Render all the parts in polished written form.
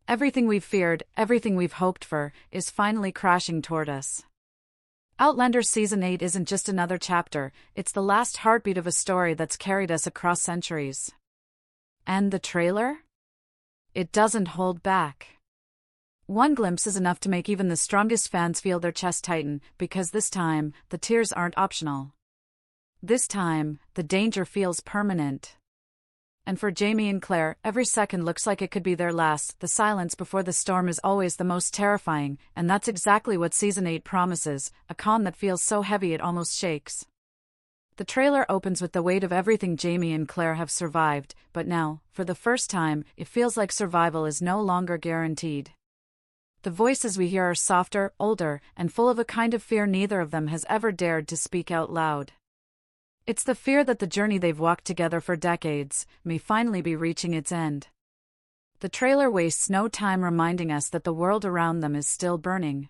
Everything we've feared, everything we've hoped for, is finally crashing toward us. Outlander Season 8 isn't just another chapter, it's the last heartbeat of a story that's carried us across centuries. And the trailer? It doesn't hold back. One glimpse is enough to make even the strongest fans feel their chest tighten, because this time, the tears aren't optional. This time, the danger feels permanent. And for Jamie and Claire, every second looks like it could be their last. The silence before the storm is always the most terrifying, and that's exactly what Season 8 promises, a calm that feels so heavy it almost shakes. The trailer opens with the weight of everything Jamie and Claire have survived, but now, for the first time, it feels like survival is no longer guaranteed. The voices we hear are softer, older, and full of a kind of fear neither of them has ever dared to speak out loud. It's the fear that the journey they've walked together for decades may finally be reaching its end. The trailer wastes no time reminding us that the world around them is still burning.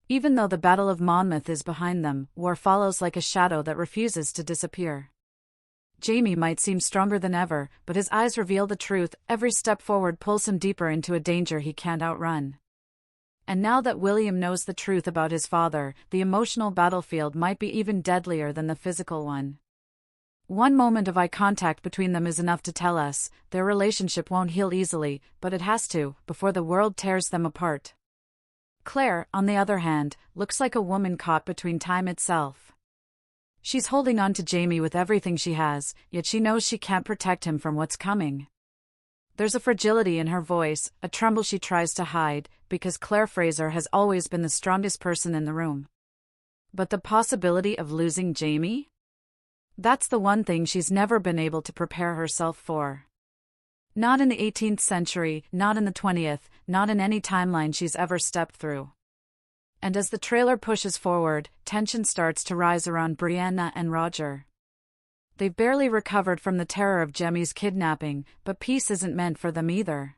Even though the Battle of Monmouth is behind them, war follows like a shadow that refuses to disappear. Jamie might seem stronger than ever, but his eyes reveal the truth. Every step forward pulls him deeper into a danger he can't outrun. And now that William knows the truth about his father, the emotional battlefield might be even deadlier than the physical one. One moment of eye contact between them is enough to tell us their relationship won't heal easily, but it has to, before the world tears them apart. Claire, on the other hand, looks like a woman caught between time itself. She's holding on to Jamie with everything she has, yet she knows she can't protect him from what's coming. There's a fragility in her voice, a tremble she tries to hide, because Claire Fraser has always been the strongest person in the room. But the possibility of losing Jamie? That's the one thing she's never been able to prepare herself for. Not in the 18th century, not in the 20th, not in any timeline she's ever stepped through. And as the trailer pushes forward, tension starts to rise around Brianna and Roger. They've barely recovered from the terror of Jemmy's kidnapping, but peace isn't meant for them either.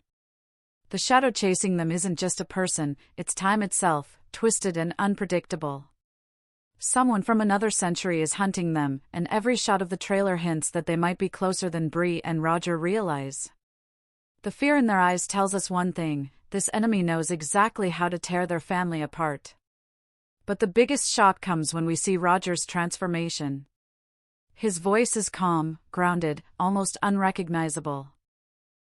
The shadow chasing them isn't just a person, it's time itself, twisted and unpredictable. Someone from another century is hunting them, and every shot of the trailer hints that they might be closer than Bri and Roger realize. The fear in their eyes tells us one thing: this enemy knows exactly how to tear their family apart. But the biggest shock comes when we see Roger's transformation. His voice is calm, grounded, almost unrecognizable.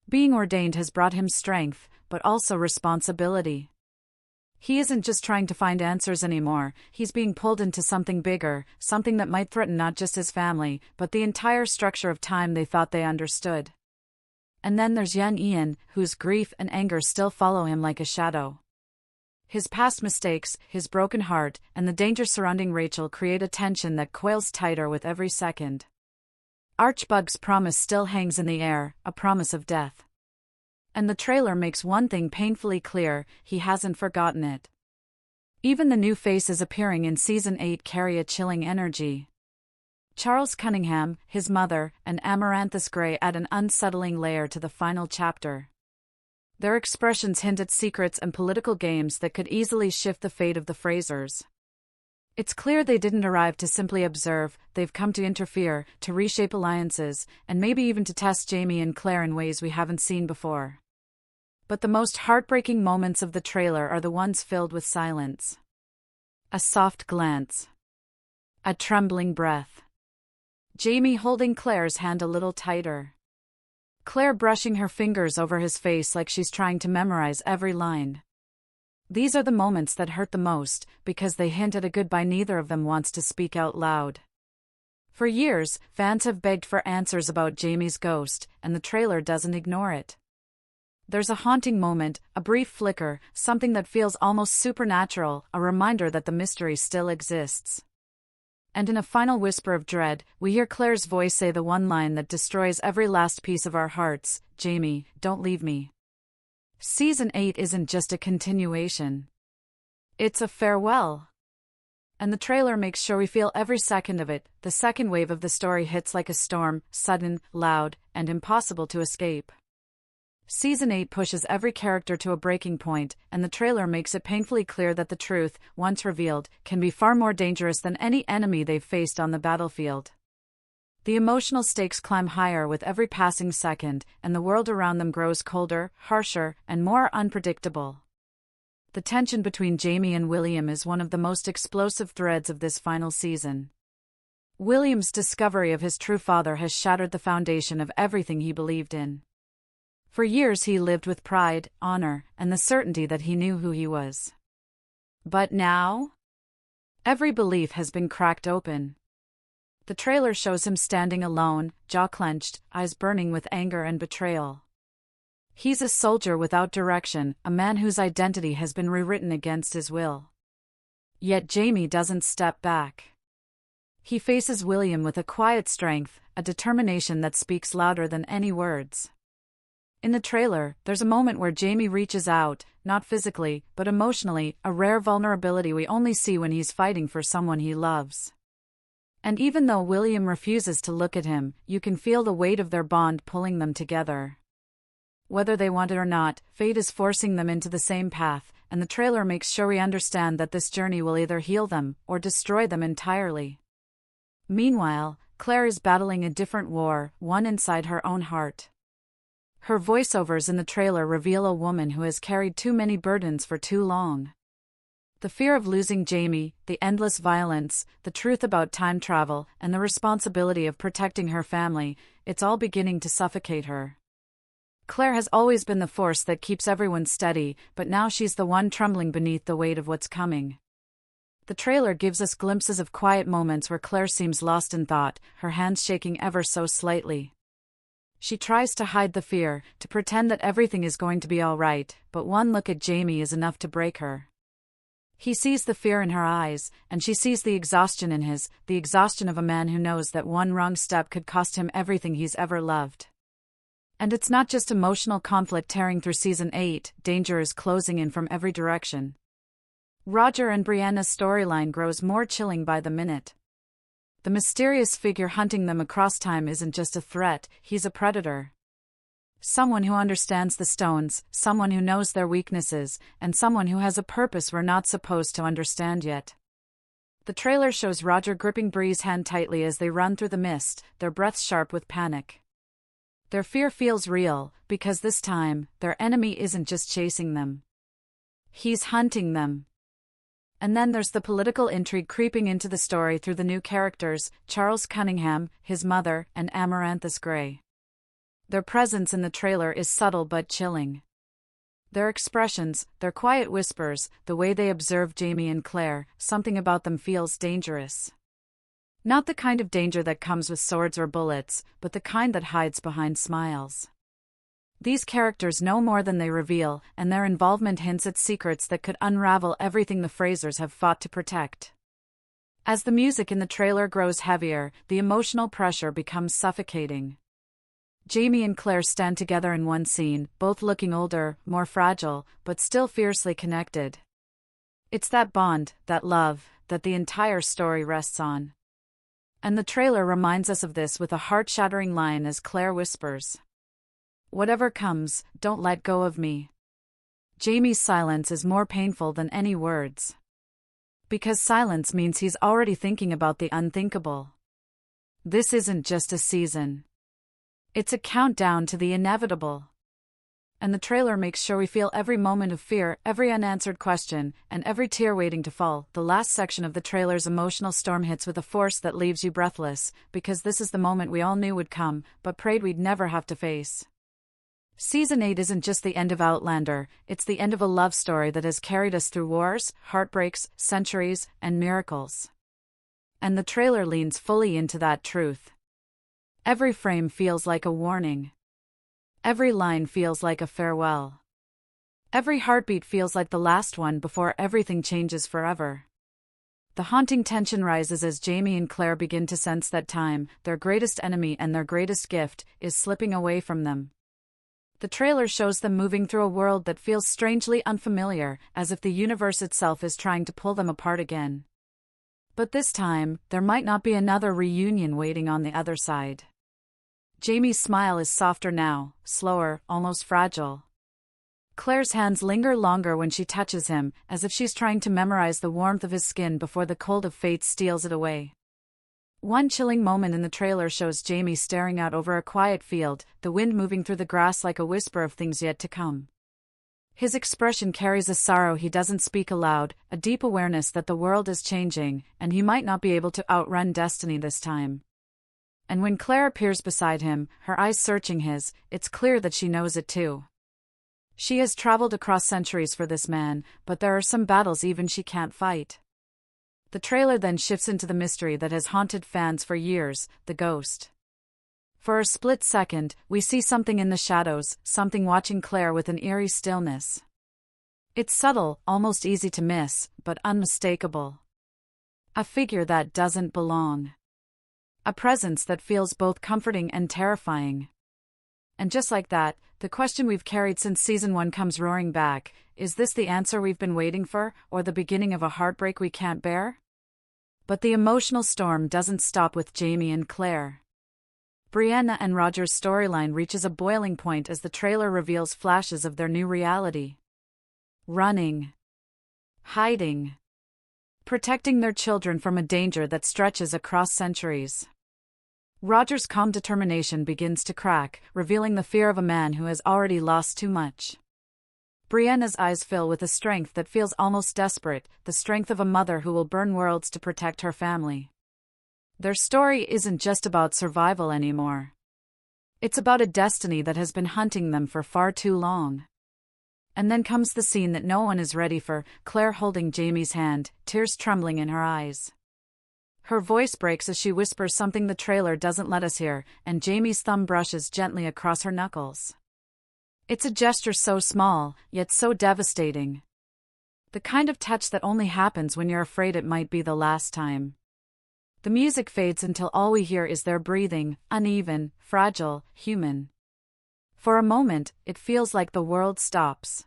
Being ordained has brought him strength, but also responsibility. He isn't just trying to find answers anymore, he's being pulled into something bigger, something that might threaten not just his family, but the entire structure of time they thought they understood. And then there's young Ian, whose grief and anger still follow him like a shadow. His past mistakes, his broken heart, and the danger surrounding Rachel create a tension that coils tighter with every second. Archibug's promise still hangs in the air, a promise of death. And the trailer makes one thing painfully clear: he hasn't forgotten it. Even the new faces appearing in Season 8 carry a chilling energy. Charles Cunningham, his mother, and Amaranthus Grey add an unsettling layer to the final chapter. Their expressions hint at secrets and political games that could easily shift the fate of the Frasers. It's clear they didn't arrive to simply observe, they've come to interfere, to reshape alliances, and maybe even to test Jamie and Claire in ways we haven't seen before. But the most heartbreaking moments of the trailer are the ones filled with silence. A soft glance. A trembling breath. Jamie holding Claire's hand a little tighter. Claire brushing her fingers over his face like she's trying to memorize every line. These are the moments that hurt the most, because they hint at a goodbye neither of them wants to speak out loud. For years, fans have begged for answers about Jamie's ghost, and the trailer doesn't ignore it. There's a haunting moment, a brief flicker, something that feels almost supernatural, a reminder that the mystery still exists. And in a final whisper of dread, we hear Claire's voice say the one line that destroys every last piece of our hearts: "Jamie, don't leave me." Season 8 isn't just a continuation. It's a farewell. And the trailer makes sure we feel every second of it. The second wave of the story hits like a storm, sudden, loud, and impossible to escape. Season 8 pushes every character to a breaking point, and the trailer makes it painfully clear that the truth, once revealed, can be far more dangerous than any enemy they've faced on the battlefield. The emotional stakes climb higher with every passing second, and the world around them grows colder, harsher, and more unpredictable. The tension between Jamie and William is one of the most explosive threads of this final season. William's discovery of his true father has shattered the foundation of everything he believed in. For years he lived with pride, honor, and the certainty that he knew who he was. But now? Every belief has been cracked open. The trailer shows him standing alone, jaw clenched, eyes burning with anger and betrayal. He's a soldier without direction, a man whose identity has been rewritten against his will. Yet Jamie doesn't step back. He faces William with a quiet strength, a determination that speaks louder than any words. In the trailer, there's a moment where Jamie reaches out, not physically, but emotionally, a rare vulnerability we only see when he's fighting for someone he loves. And even though William refuses to look at him, you can feel the weight of their bond pulling them together. Whether they want it or not, fate is forcing them into the same path, and the trailer makes sure we understand that this journey will either heal them or destroy them entirely. Meanwhile, Claire is battling a different war, one inside her own heart. Her voiceovers in the trailer reveal a woman who has carried too many burdens for too long. The fear of losing Jamie, the endless violence, the truth about time travel, and the responsibility of protecting her family, it's all beginning to suffocate her. Claire has always been the force that keeps everyone steady, but now she's the one trembling beneath the weight of what's coming. The trailer gives us glimpses of quiet moments where Claire seems lost in thought, her hands shaking ever so slightly. She tries to hide the fear, to pretend that everything is going to be all right, but one look at Jamie is enough to break her. He sees the fear in her eyes, and she sees the exhaustion in his, the exhaustion of a man who knows that one wrong step could cost him everything he's ever loved. And it's not just emotional conflict tearing through Season 8, danger is closing in from every direction. Roger and Brianna's storyline grows more chilling by the minute. The mysterious figure hunting them across time isn't just a threat, he's a predator. Someone who understands the stones, someone who knows their weaknesses, and someone who has a purpose we're not supposed to understand yet. The trailer shows Roger gripping Bree's hand tightly as they run through the mist, their breaths sharp with panic. Their fear feels real, because this time, their enemy isn't just chasing them. He's hunting them. And then there's the political intrigue creeping into the story through the new characters, Charles Cunningham, his mother, and Amaranthus Grey. Their presence in the trailer is subtle but chilling. Their expressions, their quiet whispers, the way they observe Jamie and Claire, something about them feels dangerous. Not the kind of danger that comes with swords or bullets, but the kind that hides behind smiles. These characters know more than they reveal, and their involvement hints at secrets that could unravel everything the Frasers have fought to protect. As the music in the trailer grows heavier, the emotional pressure becomes suffocating. Jamie and Claire stand together in one scene, both looking older, more fragile, but still fiercely connected. It's that bond, that love, that the entire story rests on. And the trailer reminds us of this with a heart-shattering line as Claire whispers, "Whatever comes, don't let go of me." Jamie's silence is more painful than any words. Because silence means he's already thinking about the unthinkable. This isn't just a season. It's a countdown to the inevitable. And the trailer makes sure we feel every moment of fear, every unanswered question, and every tear waiting to fall. The last section of the trailer's emotional storm hits with a force that leaves you breathless, because this is the moment we all knew would come, but prayed we'd never have to face. Season 8 isn't just the end of Outlander, it's the end of a love story that has carried us through wars, heartbreaks, centuries, and miracles. And the trailer leans fully into that truth. Every frame feels like a warning. Every line feels like a farewell. Every heartbeat feels like the last one before everything changes forever. The haunting tension rises as Jamie and Claire begin to sense that time, their greatest enemy and their greatest gift, is slipping away from them. The trailer shows them moving through a world that feels strangely unfamiliar, as if the universe itself is trying to pull them apart again. But this time, there might not be another reunion waiting on the other side. Jamie's smile is softer now, slower, almost fragile. Claire's hands linger longer when she touches him, as if she's trying to memorize the warmth of his skin before the cold of fate steals it away. One chilling moment in the trailer shows Jamie staring out over a quiet field, the wind moving through the grass like a whisper of things yet to come. His expression carries a sorrow he doesn't speak aloud, a deep awareness that the world is changing, and he might not be able to outrun destiny this time. And when Claire appears beside him, her eyes searching his, it's clear that she knows it too. She has traveled across centuries for this man, but there are some battles even she can't fight. The trailer then shifts into the mystery that has haunted fans for years, the ghost. For a split second, we see something in the shadows, something watching Claire with an eerie stillness. It's subtle, almost easy to miss, but unmistakable. A figure that doesn't belong. A presence that feels both comforting and terrifying. And just like that, the question we've carried since season 1 comes roaring back: is this the answer we've been waiting for, or the beginning of a heartbreak we can't bear? But the emotional storm doesn't stop with Jamie and Claire. Brianna and Roger's storyline reaches a boiling point as the trailer reveals flashes of their new reality. Running. Hiding. Protecting their children from a danger that stretches across centuries. Roger's calm determination begins to crack, revealing the fear of a man who has already lost too much. Brianna's eyes fill with a strength that feels almost desperate, the strength of a mother who will burn worlds to protect her family. Their story isn't just about survival anymore. It's about a destiny that has been hunting them for far too long. And then comes the scene that no one is ready for, Claire holding Jamie's hand, tears trembling in her eyes. Her voice breaks as she whispers something the trailer doesn't let us hear, and Jamie's thumb brushes gently across her knuckles. It's a gesture so small, yet so devastating. The kind of touch that only happens when you're afraid it might be the last time. The music fades until all we hear is their breathing, uneven, fragile, human. For a moment, it feels like the world stops.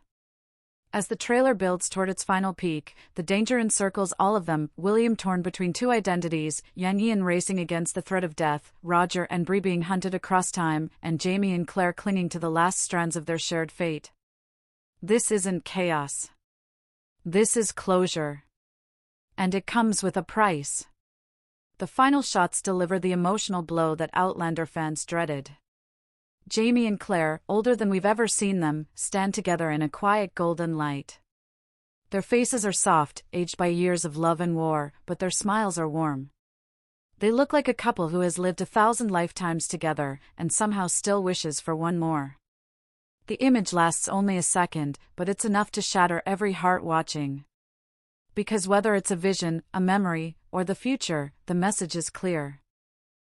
As the trailer builds toward its final peak, the danger encircles all of them: William torn between two identities, Yang Ian racing against the threat of death, Roger and Bree being hunted across time, and Jamie and Claire clinging to the last strands of their shared fate. This isn't chaos. This is closure. And it comes with a price. The final shots deliver the emotional blow that Outlander fans dreaded. Jamie and Claire, older than we've ever seen them, stand together in a quiet golden light. Their faces are soft, aged by years of love and war, but their smiles are warm. They look like a couple who has lived 1,000 lifetimes together, and somehow still wishes for one more. The image lasts only a second, but it's enough to shatter every heart watching. Because whether it's a vision, a memory, or the future, the message is clear.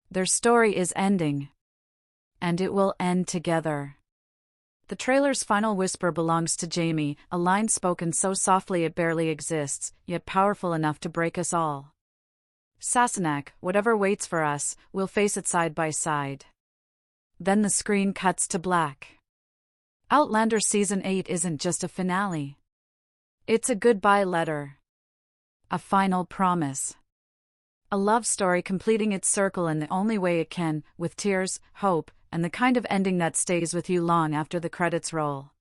Their story is ending. And it will end together. The trailer's final whisper belongs to Jamie, a line spoken so softly it barely exists, yet powerful enough to break us all. Sassenach, whatever waits for us, we'll face it side by side. Then the screen cuts to black. Outlander Season 8 isn't just a finale. It's a goodbye letter. A final promise. A love story completing its circle in the only way it can, with tears, hope, and the kind of ending that stays with you long after the credits roll.